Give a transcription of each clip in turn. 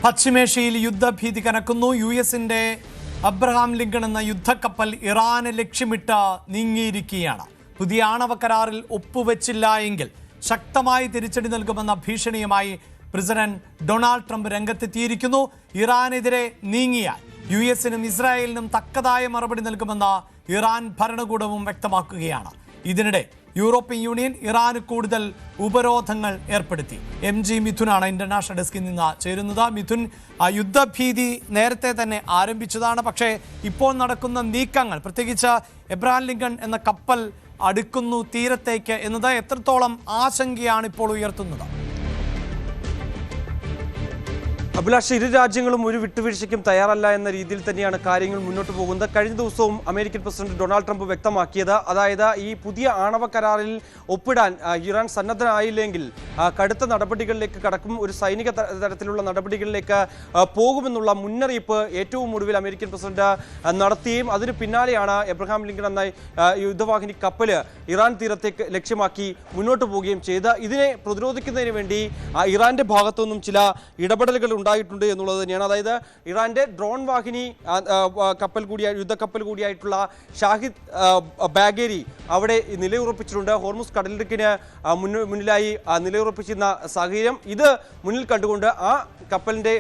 പശ്ചിമേഷ്യയിൽ യുദ്ധഭീതി കനക്കുന്നു. യുഎസിന്റെ Abraham Lincoln എന്ന യുദ്ധക്കപ്പൽ ഇറാനെ ലക്ഷ്യമിട്ട് നീങ്ങിയിരിക്കുകയാണ്. പുതിയ ആണവ കരാറിൽ ഒപ്പുവെച്ചില്ല എങ്കിൽ ശക്തമായി തിരിച്ചടി നൽകുമെന്ന ഭീഷണിയുമായി പ്രസിഡന്റ് ഡൊണാൾഡ് ട്രംപ് രംഗത്തെത്തിയിരിക്കുന്നു. ഇറാനെതിരെ നീങ്ങിയാൽ യുഎസിനും ഇസ്രായേലിനും തക്കതായ മറുപടി നൽകുമെന്ന് ഇറാൻ ഭരണകൂടവും വ്യക്തമാക്കുകയാണ്. ഇതിനിടെ യൂറോപ്യൻ യൂണിയൻ ഇറാന് കൂടുതൽ ഉപരോധങ്ങൾ ഏർപ്പെടുത്തി. MG മിഥുനാണ് ഇന്റർനാഷണൽ ഡെസ്കിൽ നിന്ന് ചേരുന്നത്. മിഥുൻ, യുദ്ധഭീതി നേരത്തെ തന്നെ ആരംഭിച്ചതാണ്. പക്ഷേ ഇപ്പോൾ നടക്കുന്ന നീക്കങ്ങൾ, പ്രത്യേകിച്ച് എബ്രഹാം ലിങ്കൺ എന്ന കപ്പൽ അടുക്കുന്നു തീരത്തേക്ക് എന്നത് എത്രത്തോളം ആശങ്കയാണ് ഇപ്പോൾ ഉയർത്തുന്നത്? അഭിലാഷ്, ഇരു രാജ്യങ്ങളും ഒരു വിട്ടുവീഴ്ചയ്ക്കും തയ്യാറല്ല എന്ന രീതിയിൽ തന്നെയാണ് കാര്യങ്ങൾ മുന്നോട്ട് പോകുന്നത്. കഴിഞ്ഞ ദിവസവും അമേരിക്കൻ പ്രസിഡന്റ് ഡൊണാൾഡ് ട്രംപ് വ്യക്തമാക്കിയത്, അതായത് ഈ പുതിയ ആണവ കരാറിൽ ഒപ്പിടാൻ ഇറാൻ സന്നദ്ധനായില്ലെങ്കിൽ കടുത്ത നടപടികളിലേക്ക് കടക്കും, ഒരു സൈനിക തരത്തിലുള്ള നടപടികളിലേക്ക് പോകുമെന്നുള്ള മുന്നറിയിപ്പ് ഏറ്റവും ഒടുവിൽ അമേരിക്കൻ പ്രസിഡന്റ് നടത്തുകയും അതിന് പിന്നാലെയാണ് എബ്രഹാം ലിങ്കൺ എന്ന യുദ്ധവാഹിനി കപ്പല് ഇറാൻ തീരത്തേക്ക് ലക്ഷ്യമാക്കി മുന്നോട്ട് പോവുകയും ചെയ്ത് ഇതിനെ പ്രതിരോധിക്കുന്നതിന് വേണ്ടി ഇറാന്റെ ഭാഗത്തുനിന്നും ചില ഇടപെടലുകൾ ഉണ്ടായിട്ടുണ്ട് എന്നുള്ളത് തന്നെയാണ്. അതായത് ഇറാന്റെ ഡ്രോൺ വാഹിനി കപ്പൽ കൂടിയായി യുദ്ധക്കപ്പൽ കൂടിയായിട്ടുള്ള ഷാഹിദ് ബാഗേരി അവിടെ നിലയുറപ്പിച്ചിട്ടുണ്ട്. ഹോർമുസ് കടലിടുക്കിന് മുന്നിലായി നിലയുറപ്പിച്ചിരുന്ന സാഹചര്യം ഇത് മുന്നിൽ കണ്ടുകൊണ്ട് ആ കപ്പലിന്റെ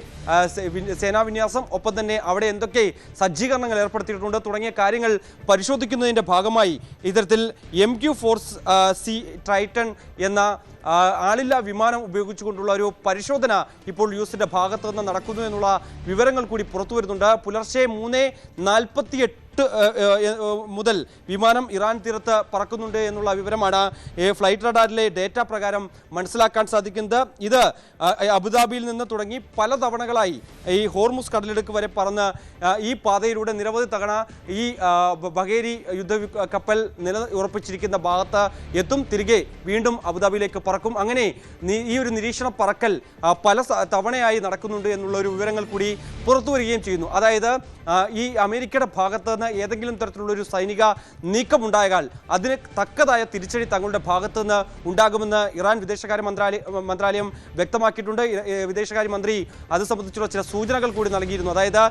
സേനാവിന്യാസം, ഒപ്പം തന്നെ അവിടെ എന്തൊക്കെ സജ്ജീകരണങ്ങൾ ഏർപ്പെടുത്തിയിട്ടുണ്ട് തുടങ്ങിയ കാര്യങ്ങൾ പരിശോധിക്കുന്നതിന്റെ ഭാഗമായി ഇത്തരത്തിൽ MQ-4C ട്രൈറ്റൺ എന്ന ആളില്ലാ വിമാനം ഉപയോഗിച്ചുകൊണ്ടുള്ള ഒരു പരിശോധന ഇപ്പോൾ യുഎസിന്റെ ഭാഗത്തു നിന്ന് നടക്കുന്നു എന്നുള്ള വിവരങ്ങൾ കൂടി പുറത്തു വരുന്നുണ്ട്. പുലർച്ചെ 3:48 മുതൽ വിമാനം ഇറാൻ തീരത്ത് പറക്കുന്നുണ്ട് എന്നുള്ള വിവരമാണ് ഫ്ലൈറ്റ് റഡാറിലെ ഡേറ്റ പ്രകാരം മനസ്സിലാക്കാൻ സാധിക്കുന്നത്. ഇത് അബുദാബിയിൽ നിന്ന് തുടങ്ങി പല തവണകളായി ഈ ഹോർമുസ് കടലിടുക്ക് വരെ പറന്ന് ഈ പാതയിലൂടെ നിരവധി തവണ ഈ ബഗേരി യുദ്ധ കപ്പൽ നില ഉറപ്പിച്ചിരിക്കുന്ന ഭാഗത്ത് എത്തും, തിരികെ വീണ്ടും അബുദാബിയിലേക്ക് പറക്കും. അങ്ങനെ ഈ ഒരു നിരീക്ഷണ പറക്കൽ പല തവണയായി നടക്കുന്നുണ്ട് എന്നുള്ള ഒരു വിവരങ്ങൾ കൂടി പുറത്തു വരികയും ചെയ്യുന്നു. അതായത് ഈ അമേരിക്കയുടെ ഭാഗത്ത് നിന്ന് ഏതെങ്കിലും തരത്തിലുള്ള ഒരു സൈനിക നീക്കമുണ്ടായാൽ അതിന് തക്കതായ തിരിച്ചടി തങ്ങളുടെ ഭാഗത്തു നിന്ന് ഉണ്ടാകുമെന്ന് ഇറാൻ വിദേശകാര്യ മന്ത്രാലയം വ്യക്തമാക്കിയിട്ടുണ്ട്. വിദേശകാര്യമന്ത്രി അത് സംബന്ധിച്ചുള്ള ചില സൂചനകൾ കൂടി നൽകിയിരുന്നു. അതായത്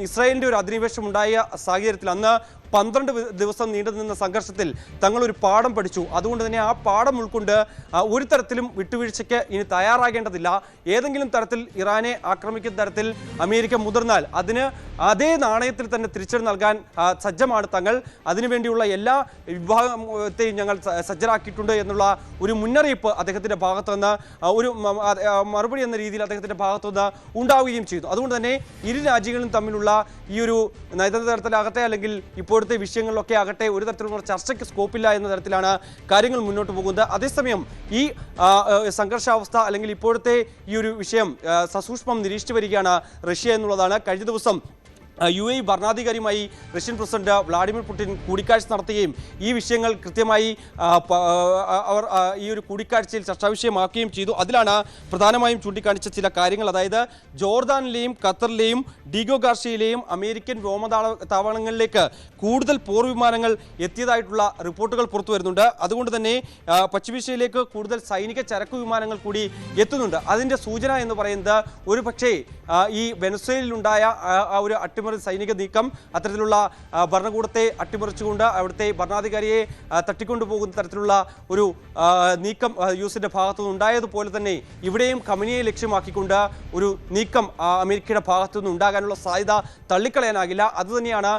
ഇസ്രായേലിൻ്റെ ഒരു അധിനിവേശം ഉണ്ടായ സാഹചര്യത്തിൽ അന്ന് 12 ദിവസം നീണ്ടുനിന്ന സംഘർഷത്തിൽ തങ്ങളൊരു പാഠം പഠിച്ചു. അതുകൊണ്ട് തന്നെ ആ പാഠം ഉൾക്കൊണ്ട് ഒരു തരത്തിലും വിട്ടുവീഴ്ചയ്ക്ക് ഇനി തയ്യാറാകേണ്ടതില്ല. ഏതെങ്കിലും തരത്തിൽ ഇറാനെ ആക്രമിക്കുന്ന തരത്തിൽ അമേരിക്ക മുതിർന്നാൽ അതിന് അതേ നാണയത്തിൽ തന്നെ തിരിച്ചടി നൽകാൻ സജ്ജമാണ് തങ്ങൾ. അതിനുവേണ്ടിയുള്ള എല്ലാ വിഭാഗത്തെയും ഞങ്ങൾ സജ്ജരാക്കിയിട്ടുണ്ട് എന്നുള്ള ഒരു മുന്നറിയിപ്പ് അദ്ദേഹത്തിൻ്റെ ഭാഗത്തുനിന്ന്, ഒരു മറുപടി എന്ന രീതിയിൽ അദ്ദേഹത്തിൻ്റെ ഭാഗത്തുനിന്ന് ഉണ്ടാവുകയും ചെയ്തു. അതുകൊണ്ട് തന്നെ ഇരു രാജ്യങ്ങളും തമ്മിലുള്ള ഈ ഒരു നയതന്ത്ര തലത്തിലാകട്ടെ അല്ലെങ്കിൽ ഇപ്പോഴത്തെ വിഷയങ്ങളിലൊക്കെ ആകട്ടെ ഒരു തരത്തിലുള്ള ചർച്ചയ്ക്ക് സ്കോപ്പില്ല എന്ന തരത്തിലാണ് കാര്യങ്ങൾ മുന്നോട്ട് പോകുന്നത്. അതേസമയം ഈ സംഘർഷാവസ്ഥ അല്ലെങ്കിൽ ഇപ്പോഴത്തെ ഈ ഒരു വിഷയം സസൂക്ഷ്മം നിരീക്ഷിച്ചു വരികയാണ് റഷ്യ എന്നുള്ളതാണ്. കഴിഞ്ഞ ദിവസം UAE ഭരണാധികാരിയുമായി റഷ്യൻ പ്രസിഡന്റ് വ്ളാഡിമിർ പുടിൻ കൂടിക്കാഴ്ച നടത്തുകയും ഈ വിഷയങ്ങൾ കൃത്യമായി അവർ ഈ ഒരു കൂടിക്കാഴ്ചയിൽ ചർച്ചാ വിഷയമാക്കുകയും ചെയ്തു. അതിലാണ് പ്രധാനമായും ചൂണ്ടിക്കാണിച്ച ചില കാര്യങ്ങൾ. അതായത് ജോർദാനിലെയും ഖത്തറിലെയും ഡീഗോ ഗാർഷ്യയിലെയും അമേരിക്കൻ വ്യോമതാവളങ്ങളിലേക്ക് കൂടുതൽ പോർ വിമാനങ്ങൾ എത്തിയതായിട്ടുള്ള റിപ്പോർട്ടുകൾ പുറത്തു വരുന്നുണ്ട്. അതുകൊണ്ട് തന്നെ പശ്ചിമേഷ്യയിലേക്ക് കൂടുതൽ സൈനിക ചരക്കു വിമാനങ്ങൾ കൂടി എത്തുന്നുണ്ട്. അതിൻ്റെ സൂചന എന്ന് പറയുന്നത് ഒരു പക്ഷേ ഈ വെനസ്വേലയിലുണ്ടായ ആ ഒരു അട്ടിമറി സൈനിക നീക്കം, അത്തരത്തിലുള്ള ഭരണകൂടത്തെ അട്ടിമറിച്ചുകൊണ്ട് അവിടുത്തെ ഭരണാധികാരിയെ തട്ടിക്കൊണ്ടുപോകുന്ന തരത്തിലുള്ള ഒരു നീക്കം യുഎസിന്റെ ഭാഗത്തുനിന്ന് ഉണ്ടായതുപോലെ തന്നെ ഇവിടെയും ഖമനിയെ ലക്ഷ്യമാക്കിക്കൊണ്ട് ഒരു നീക്കം അമേരിക്കയുടെ ഭാഗത്തുനിന്ന് ഉണ്ടാകാനുള്ള സാധ്യത തള്ളിക്കളയാനാകില്ല. അതുതന്നെയാണ്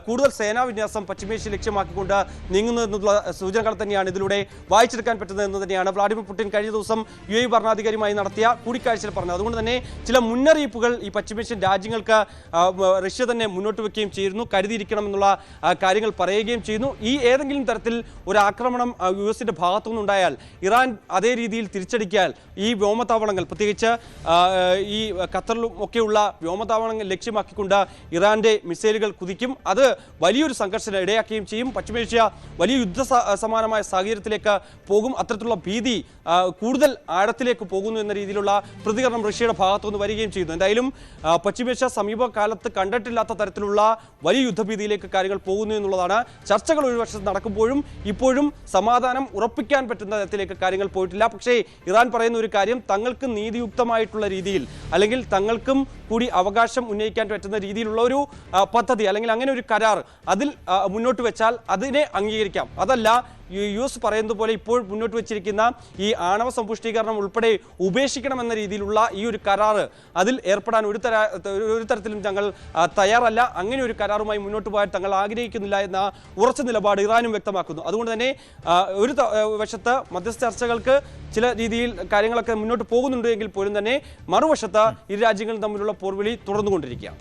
കൂടുതൽ സേനാവിന്യാസം പശ്ചിമേഷ്യ ലക്ഷ്യമാക്കിക്കൊണ്ട് നീങ്ങുന്നതെന്നുള്ള സൂചനകൾ തന്നെയാണ് ഇതിലൂടെ വായിച്ചെടുക്കാൻ പറ്റുന്നത് എന്ന് തന്നെയാണ് വ്ളാഡിമിർ പുടിൻ കഴിഞ്ഞ ദിവസം UAE ഭരണാധികാരിയുമായി നടത്തിയ കൂടിക്കാഴ്ചയിൽ പറഞ്ഞത്. അതുകൊണ്ട് തന്നെ ചില മുന്നറിയിപ്പുകൾ ഈ പശ്ചിമേഷ്യൻ രാജ്യങ്ങൾക്ക് റഷ്യ തന്നെ മുന്നോട്ട് വെക്കുകയും ചെയ്യുന്നു, കരുതിയിരിക്കണമെന്നുള്ള കാര്യങ്ങൾ പറയുകയും ചെയ്യുന്നു. ഈ ഏതെങ്കിലും തരത്തിൽ ഒരു ആക്രമണം യുഎസിന്റെ ഭാഗത്തുനിന്നുണ്ടായാൽ ഇറാൻ അതേ രീതിയിൽ തിരിച്ചടിക്കാൻ ഈ വ്യോമതാവളങ്ങൾ, പ്രത്യേകിച്ച് ഈ ഖത്തറിലും ഒക്കെയുള്ള വ്യോമതാവളങ്ങൾ ലക്ഷ്യമാക്കിക്കൊണ്ട് ഇറാന്റെ മിസൈലുകൾ കുതിക്കും. അത് വലിയൊരു സംഘർഷത്തിന് ഇടയാക്കുകയും ചെയ്യും. പശ്ചിമേഷ്യ വലിയ യുദ്ധ സമാനമായ സാഹചര്യത്തിലേക്ക് പോകും. അത്തരത്തിലുള്ള ഭീതി കൂടുതൽ ആഴത്തിലേക്ക് പോകുന്നു എന്ന രീതിയിലുള്ള പ്രതികരണം റഷ്യയുടെ ഭാഗത്തുനിന്ന് വരികയും ചെയ്യുന്നു. എന്തായാലും പശ്ചിമേഷ്യ സമീപകാലത്ത് കണ്ടിട്ടില്ല കണ്ടിട്ടില്ലാത്ത തരത്തിലുള്ള വലിയ യുദ്ധഭീതിയിലേക്ക് കാര്യങ്ങൾ പോകുന്നു എന്നുള്ളതാണ്. ചർച്ചകൾ ഒരു വശത്ത് നടക്കുമ്പോഴും ഇപ്പോഴും സമാധാനം ഉറപ്പിക്കാൻ പറ്റുന്ന തരത്തിലേക്ക് കാര്യങ്ങൾ പോയിട്ടില്ല. പക്ഷേ ഇറാൻ പറയുന്ന ഒരു കാര്യം, തങ്ങൾക്ക് നീതിയുക്തമായിട്ടുള്ള രീതിയിൽ അല്ലെങ്കിൽ തങ്ങൾക്കും കൂടി അവകാശം ഉന്നയിക്കാൻ പറ്റുന്ന രീതിയിലുള്ള ഒരു പദ്ധതി അല്ലെങ്കിൽ അങ്ങനെ ഒരു കരാർ അതിൽ മുന്നോട്ട് വെച്ചാൽ അതിനെ അംഗീകരിക്കാം. അതല്ല US പറയുന്നത് പോലെ ഇപ്പോൾ മുന്നോട്ട് വെച്ചിരിക്കുന്ന ഈ ആണവ സമ്പുഷ്ടീകരണം ഉൾപ്പെടെ ഉപേക്ഷിക്കണമെന്ന രീതിയിലുള്ള ഈ ഒരു കരാറ് അതിൽ ഏർപ്പെടാൻ ഒരു തരത്തിലും ഞങ്ങൾ തയ്യാറല്ല. അങ്ങനെ ഒരു കരാറുമായി മുന്നോട്ട് പോകാൻ തങ്ങൾ ആഗ്രഹിക്കുന്നില്ല എന്ന ഉറച്ച നിലപാട് ഇറാനും വ്യക്തമാക്കുന്നു. അതുകൊണ്ട് തന്നെ ഒരു വശത്ത് മധ്യസ്ഥ ചർച്ചകൾക്ക് ചില രീതിയിൽ കാര്യങ്ങളൊക്കെ മുന്നോട്ട് പോകുന്നുണ്ട് എങ്കിൽ പോലും തന്നെ മറുവശത്ത് ഇരു രാജ്യങ്ങളും തമ്മിലുള്ള പോർവിളി തുടർന്നുകൊണ്ടിരിക്കുകയാണ്.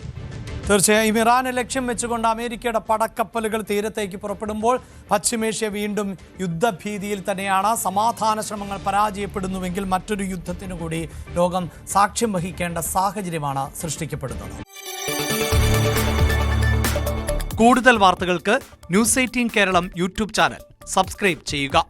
തീർച്ചയായും ഇറാനെ ലക്ഷ്യം വെച്ചുകൊണ്ട് അമേരിക്കയുടെ പടക്കപ്പലുകൾ തീരത്തേക്ക് പുറപ്പെടുമ്പോൾ പശ്ചിമേഷ്യ വീണ്ടും യുദ്ധഭീതിയിൽ തന്നെയാണ്. സമാധാന ശ്രമങ്ങൾ പരാജയപ്പെടുന്നുവെങ്കിൽ മറ്റൊരു യുദ്ധത്തിനു കൂടി ലോകം സാക്ഷ്യം വഹിക്കേണ്ട സാഹചര്യമാണ് സൃഷ്ടിക്കപ്പെടുന്നത്. കൂടുതൽ വാർത്തകൾക്ക് News 18 Keralam YouTube channel subscribe ചെയ്യുക.